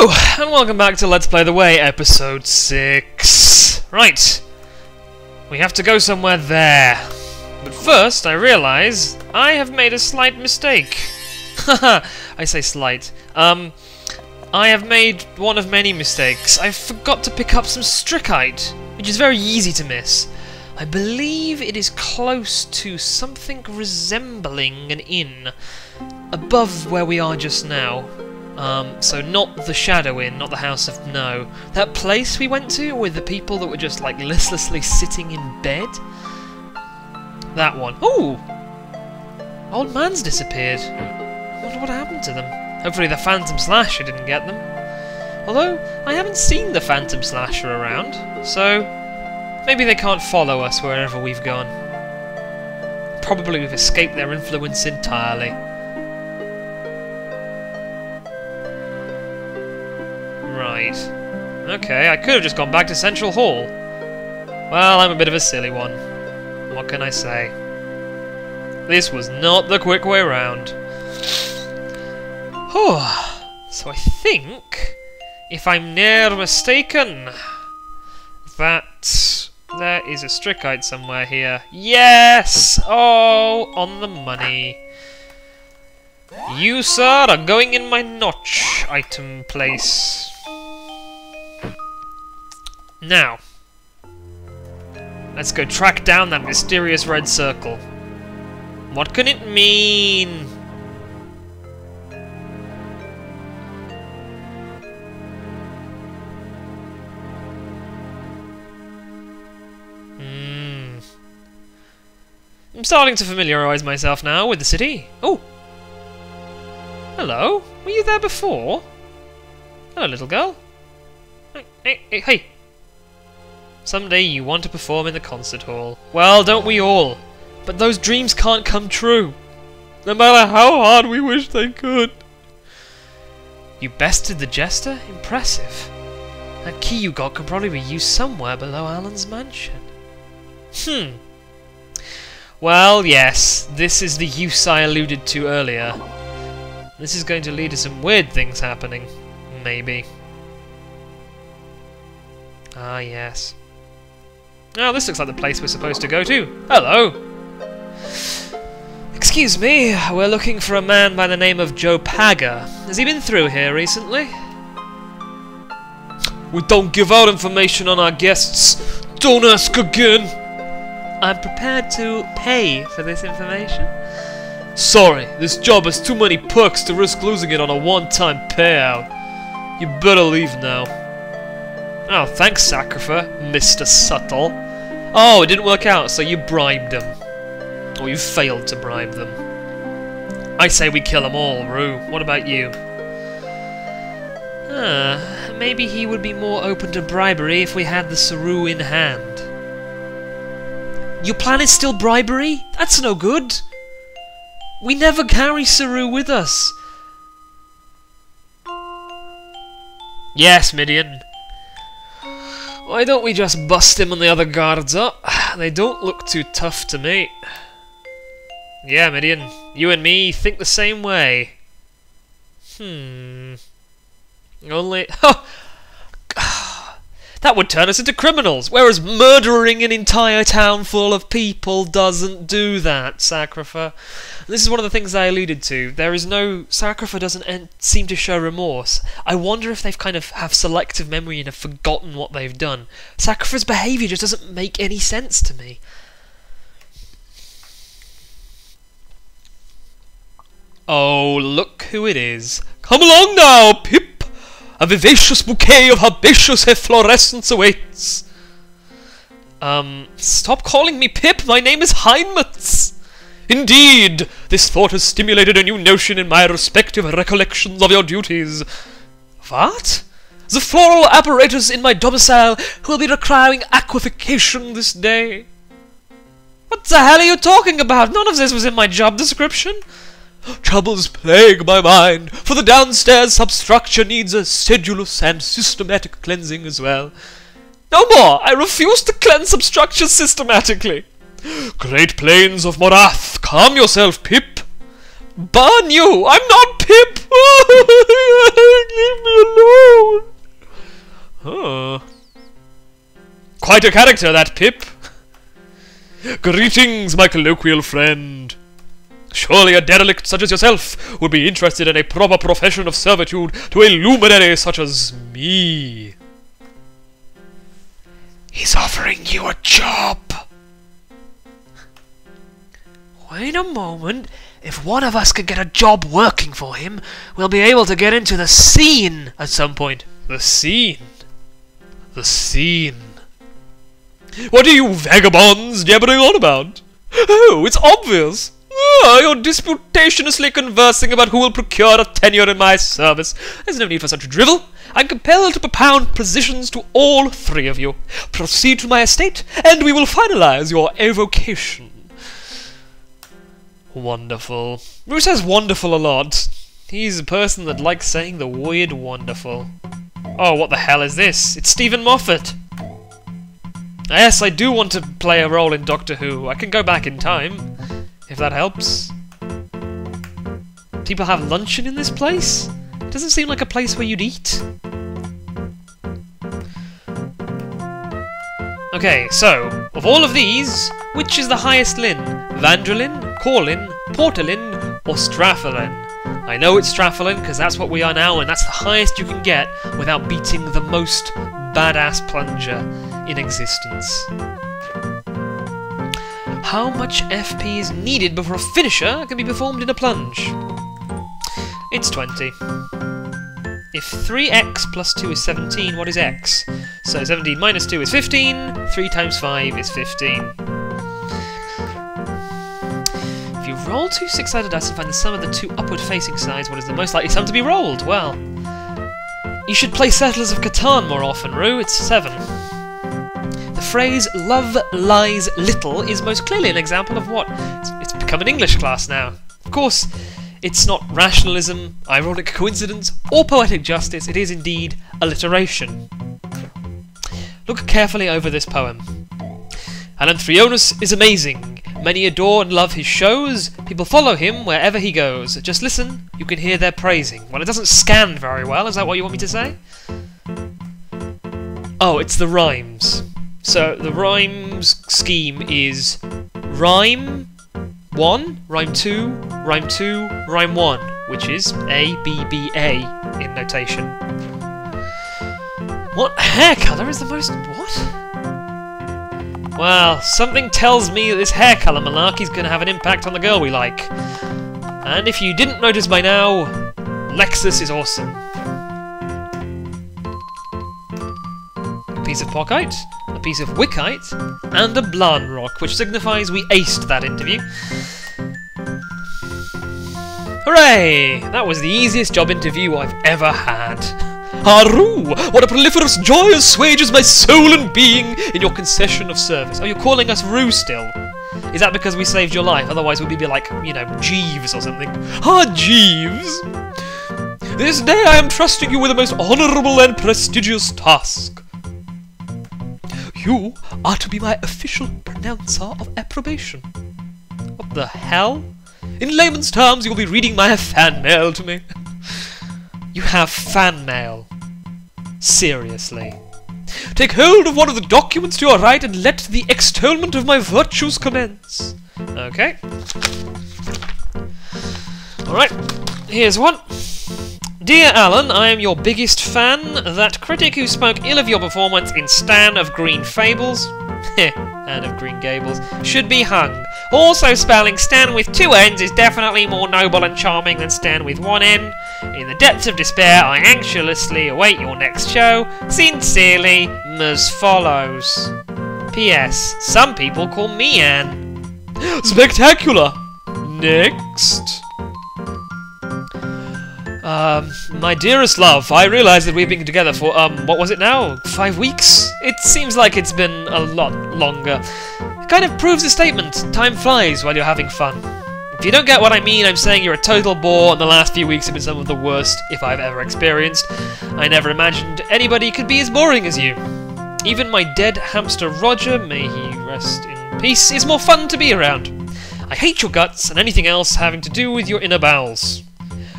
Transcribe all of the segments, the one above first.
Hello, and welcome back to Let's Play The Way, episode 6. Right, we have to go somewhere there. But first, I realise I have made a slight mistake. Haha, I say slight. I have made one of many mistakes. I forgot to pick up some stricite, which is very easy to miss. I believe it is close to something resembling an inn, above where we are just now. So not the Shadow Inn, not the House of No. That place we went to with the people that were just like listlessly sitting in bed? That one. Ooh! Old man's disappeared. I wonder what happened to them. Hopefully the Phantom Slasher didn't get them. Although, I haven't seen the Phantom Slasher around, so maybe they can't follow us wherever we've gone. Probably we've escaped their influence entirely. Right. Okay, I could have just gone back to Central Hall. Well, I'm a bit of a silly one. What can I say? This was not the quick way round. So I think, if I'm ne'er mistaken, that there is a stricite somewhere here. Yes! Oh, on the money. You, sir, are going in my notch item place. Now, let's go track down that mysterious red circle. What can it mean? I'm starting to familiarise myself now with the city. Oh! Hello? Were you there before? Hello, little girl. Hey! Someday you want to perform in the concert hall. Well, don't we all? But those dreams can't come true. No matter how hard we wish they could. You bested the jester? Impressive. That key you got could probably be used somewhere below Alan's mansion. Well, yes, this is the use I alluded to earlier. This is going to lead to some weird things happening. Maybe. Ah, yes. Oh, this looks like the place we're supposed to go to. Hello! Excuse me, we're looking for a man by the name of Joe Pagger. Has he been through here recently? We don't give out information on our guests. Don't ask again! I'm prepared to pay for this information. Sorry, this job has too many perks to risk losing it on a one-time payout. You better leave now. Oh, thanks, Sacrifer, Mr. Subtle. Oh, it didn't work out, so you bribed them. Or you failed to bribe them. I say we kill them all, Rue. What about you? Maybe he would be more open to bribery if we had the Saru in hand. Your plan is still bribery? That's no good. We never carry Saru with us. Yes, Midian. Why don't we just bust him and the other guards up? They don't look too tough to me. Yeah, Midian, you and me think the same way. Only... that would turn us into criminals, whereas murdering an entire town full of people doesn't do that, Sacrifer. This is one of the things I alluded to. Sacrifer doesn't seem to show remorse. I wonder if they've kind of have selective memory and have forgotten what they've done. Sacrifer's behaviour just doesn't make any sense to me. Oh, look who it is. Come along now, Pip! A vivacious bouquet of herbaceous efflorescence awaits. Stop calling me Pip, my name is Heinmetz! Indeed, this thought has stimulated a new notion in my respective recollections of your duties. What? The floral apparatus in my domicile will be requiring aquafication this day. What the hell are you talking about? None of this was in my job description. Troubles plague my mind, for the downstairs substructure needs a sedulous and systematic cleansing as well. No more! I refuse to cleanse substructures systematically. Great plains of Morath, calm yourself, Pip. Burn you! I'm not Pip! Leave me quite a character, that Pip. Greetings, my colloquial friend. Surely a derelict such as yourself would be interested in a proper profession of servitude to a luminary such as me. He's offering you a job. Wait a moment. If one of us could get a job working for him, we'll be able to get into the scene at some point. The scene? The scene. What are you vagabonds jabbering on about? Oh, it's obvious. You're disputatiously conversing about who will procure a tenure in my service. There's no need for such drivel. I'm compelled to propound positions to all three of you. Proceed to my estate, and we will finalize your evocation. Wonderful. Rue says wonderful a lot. He's a person that likes saying the word wonderful. Oh, what the hell is this? It's Stephen Moffat. Yes, I do want to play a role in Doctor Who. I can go back in time, if that helps. People have luncheon in this place? It doesn't seem like a place where you'd eat. Okay, so, of all of these, which is the highest Lin? Vandrelin, Corlin, Portalin, or Straphalin? I know it's Straphalin because that's what we are now, and that's the highest you can get without beating the most badass plunger in existence. How much FP is needed before a finisher can be performed in a plunge? It's 20. If 3x plus 2 is 17, what is x? So 17 minus 2 is 15, 3 times 5 is 15. If you roll two six-sided dice and find the sum of the two upward-facing sides, what is the most likely sum to be rolled? Well, you should play Settlers of Catan more often, Rue. It's 7. The phrase "love lies little" is most clearly an example of what? It's become an English class now. Of course, it's not rationalism, ironic coincidence, or poetic justice. It is indeed alliteration. Look carefully over this poem. Alanthreonus is amazing. Many adore and love his shows. People follow him wherever he goes. Just listen, you can hear their praising. Well, it doesn't scan very well. Is that what you want me to say? Oh, it's the rhymes. So, the rhymes scheme is rhyme 1, rhyme 2, rhyme 2, rhyme 1, which is A, B, B, A in notation. What hair colour is the most... what? Well, something tells me that this hair colour malarkey is going to have an impact on the girl we like. And if you didn't notice by now, Lexus is awesome. A piece of pockite, a piece of wickite, and a Blanrock, which signifies we aced that interview. Hooray! That was the easiest job interview I've ever had. Haru! What a proliferous joy assuages my soul and being in your concession of service. Oh, you're calling us Rue still? Is that because we saved your life? Otherwise we'd be like, you know, Jeeves or something. Ah, Jeeves! This day I am trusting you with a most honourable and prestigious task. You are to be my official pronouncer of approbation. What the hell? In layman's terms, you'll be reading my fan mail to me. You have fan mail. Seriously. Take hold of one of the documents to your right and let the extolment of my virtues commence. Okay. Alright, here's one. Dear Alan, I am your biggest fan. That critic who spoke ill of your performance in Stan of Green Fables and of Green Gables should be hung. Also, spelling Stan with 2 N's is definitely more noble and charming than Stan with 1 N. In the depths of despair, I anxiously await your next show. Sincerely, as follows. P.S. Some people call me Anne. Spectacular! Next. My dearest love, I realise that we've been together for, what was it now? 5 weeks? It seems like it's been a lot longer. It kind of proves the statement, time flies while you're having fun. If you don't get what I mean, I'm saying you're a total bore and the last few weeks have been some of the worst if I've ever experienced. I never imagined anybody could be as boring as you. Even my dead hamster Roger, may he rest in peace, is more fun to be around. I hate your guts and anything else having to do with your inner bowels.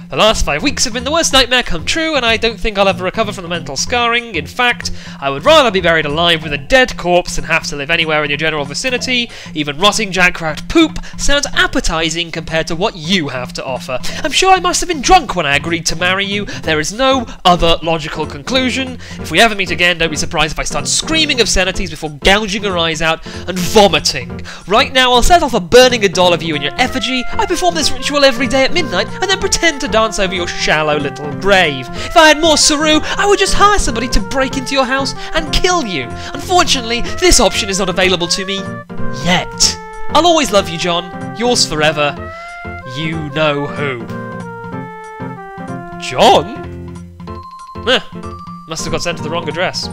The last 5 weeks have been the worst nightmare come true, and I don't think I'll ever recover from the mental scarring. In fact, I would rather be buried alive with a dead corpse than have to live anywhere in your general vicinity. Even rotting jack-rat poop sounds appetizing compared to what you have to offer. I'm sure I must have been drunk when I agreed to marry you. There is no other logical conclusion. If we ever meet again, don't be surprised if I start screaming obscenities before gouging your eyes out and vomiting. Right now, I'll set off a burning a doll of you in your effigy. I perform this ritual every day at midnight and then pretend to dance over your shallow little grave. If I had more Saru, I would just hire somebody to break into your house and kill you. Unfortunately, this option is not available to me yet. I'll always love you, John. Yours forever. You know who. John? Must have got sent to the wrong address.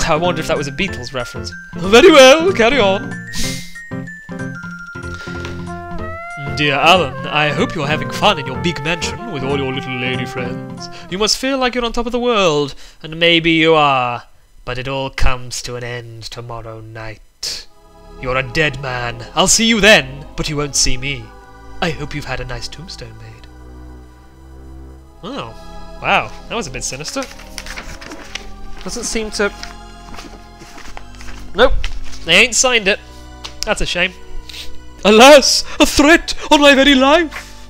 I wonder if that was a Beatles reference. Very well, carry on. Dear Alan, I hope you're having fun in your big mansion with all your little lady friends. You must feel like you're on top of the world, and maybe you are, but it all comes to an end tomorrow night. You're a dead man. I'll see you then, but you won't see me. I hope you've had a nice tombstone made. Oh, wow, that was a bit sinister. Doesn't seem to... Nope, they ain't signed it. That's a shame. Alas, a threat on my very life!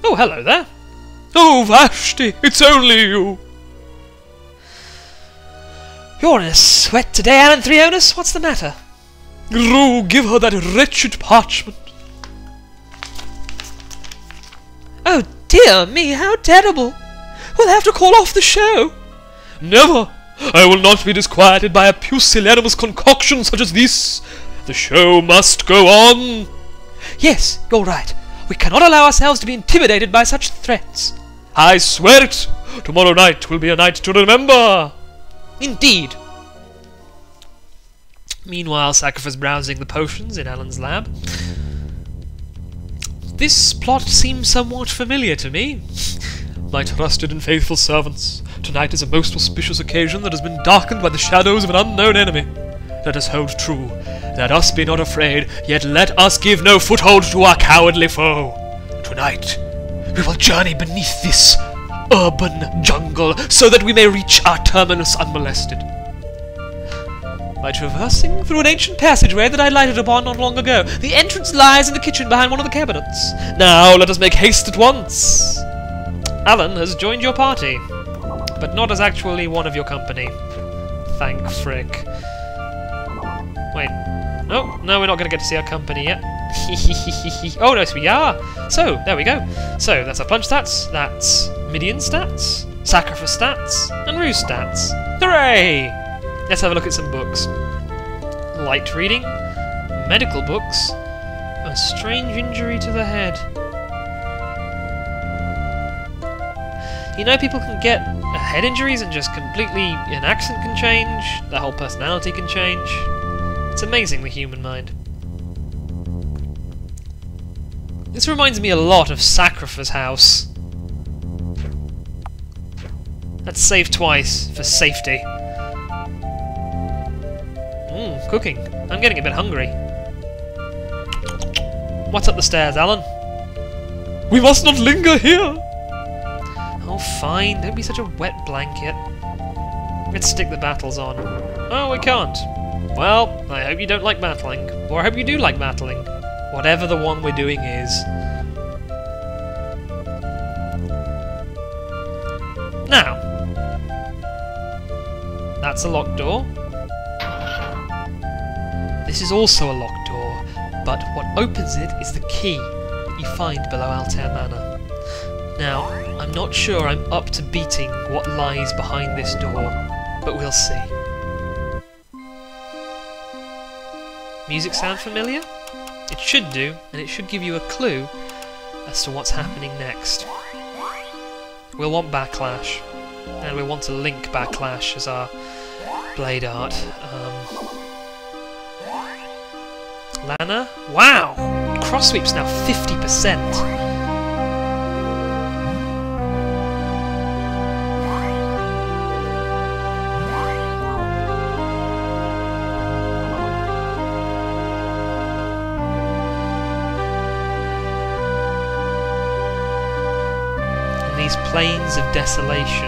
Oh, hello there. Oh, Vashti, it's only you. You're in a sweat today, Alan Thrionus. What's the matter? Gru, give her that wretched parchment. Oh, dear me, how terrible. We'll have to call off the show. Never. I will not be disquieted by a pusillanimous concoction such as this. The show must go on! Yes, you're right. We cannot allow ourselves to be intimidated by such threats. I swear it! Tomorrow night will be a night to remember! Indeed. Meanwhile, Sacrifice browsing the potions in Alan's lab. This plot seems somewhat familiar to me. My trusted and faithful servants, tonight is a most auspicious occasion that has been darkened by the shadows of an unknown enemy. Let us hold true. Let us be not afraid, yet let us give no foothold to our cowardly foe. Tonight, we will journey beneath this urban jungle so that we may reach our terminus unmolested. By traversing through an ancient passageway that I lighted upon not long ago, the entrance lies in the kitchen behind one of the cabinets. Now let us make haste at once. Alan has joined your party, but not as actually one of your company. Thank frick. Wait. Oh, no, we're not going to get to see our company yet. Oh, no, yes, we are. So, there we go. So, that's our punch stats, that's Midian stats, Sacrifice stats, and Ruse stats. Hooray! Let's have a look at some books. Light reading, medical books, a strange injury to the head. You know, people can get head injuries and just completely, an accent can change, their whole personality can change. It's amazing, the human mind. This reminds me a lot of Sacrifice House. Let's save twice, for safety. Cooking. I'm getting a bit hungry. What's up the stairs, Alan? We must not linger here! Oh, fine. Don't be such a wet blanket. Let's stick the battles on. Oh, we can't. Well, I hope you don't like battling. Or I hope you do like battling. Whatever the one we're doing is. Now. That's a locked door. This is also a locked door, but what opens it is the key that you find below Altair Manor. Now, I'm not sure I'm up to beating what lies behind this door, but we'll see. Music sound familiar? It should do, and it should give you a clue as to what's happening next. We'll want Backlash, and we'll want to link Backlash as our blade art. Lana? Wow! Cross sweep's now 50%. these plains of desolation.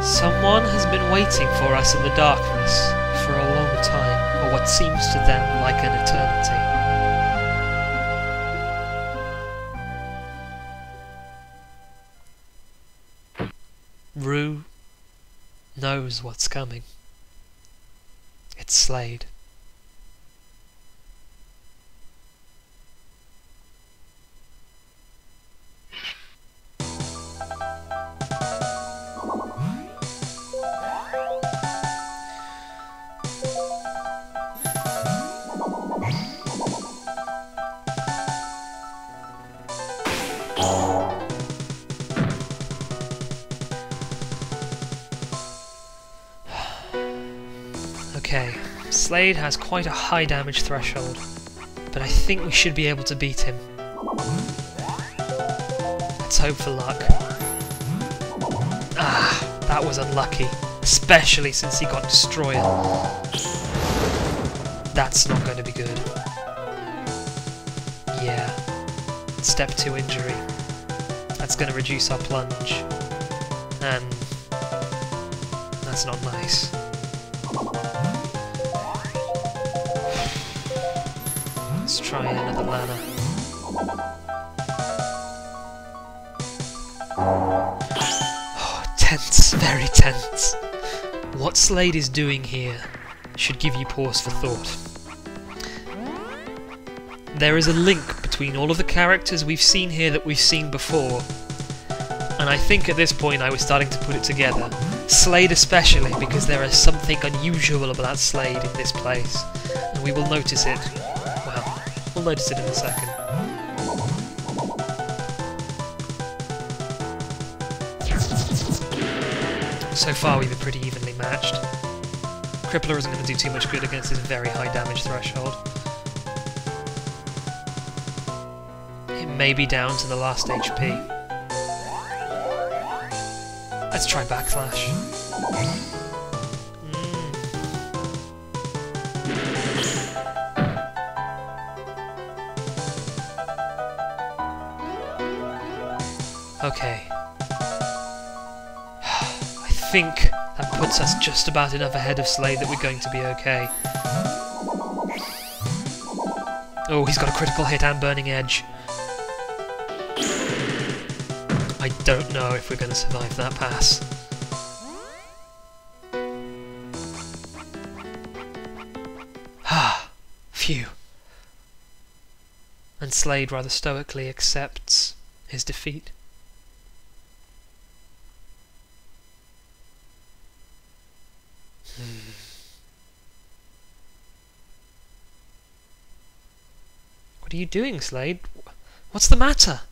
Someone has been waiting for us in the darkness for a long time, or what seems to them like an eternity. Rue knows what's coming. It's Slade. Okay, Slade has quite a high damage threshold, but I think we should be able to beat him. Let's hope for luck. Ah, that was unlucky, especially since he got Destroyer. That's not going to be good. Yeah, step 2 injury. That's going to reduce our plunge, and that's not nice. Let's try another Lana. Oh, tense, very tense. What Slade is doing here should give you pause for thought. There is a link between all of the characters we've seen here that we've seen before, and I think at this point I was starting to put it together. Slade especially, because there is something unusual about Slade in this place, and we will notice it. Well, we'll notice it in a second. So far we've been pretty evenly matched. Crippler isn't going to do too much good against his very high damage threshold. It may be down to the last HP. Let's try Backslash. Okay. I think that puts us just about enough ahead of Slade that we're going to be okay. Oh, he's got a critical hit and Burning Edge. I don't know if we're going to survive that pass. Ah, phew. And Slade rather stoically accepts his defeat. What are you doing, Slade? What's the matter?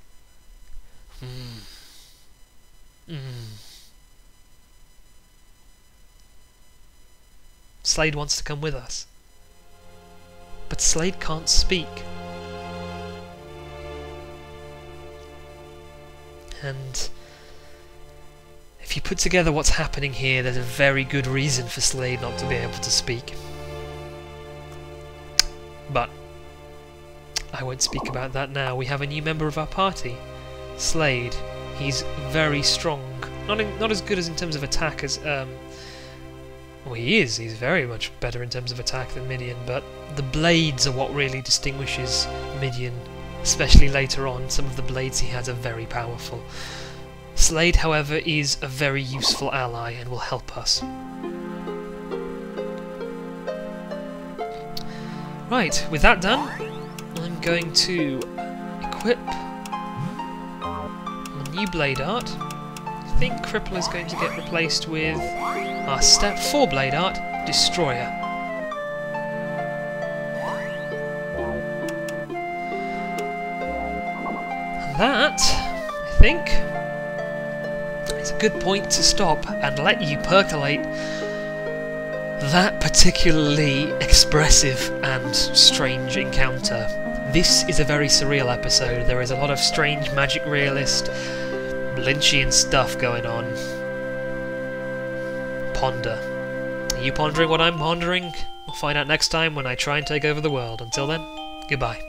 Slade wants to come with us. But Slade can't speak. And if you put together what's happening here, there's a very good reason for Slade not to be able to speak. But I won't speak about that now. We have a new member of our party, Slade. He's very strong. Not as good as in terms of attack as well, he is. He's very much better in terms of attack than Midian, but the blades are what really distinguishes Midian, especially later on. Some of the blades he has are very powerful. Slade, however, is a very useful ally and will help us. Right, with that done, I'm going to equip my new blade art. I think Crippler is going to get replaced with our step 4 blade art, Destroyer. And that, I think, is a good point to stop and let you percolate that particularly expressive and strange encounter. This is a very surreal episode. There is a lot of strange magic realist, Lynchian stuff going on. Ponder. Are you pondering what I'm pondering? We'll find out next time when I try and take over the world. Until then, goodbye.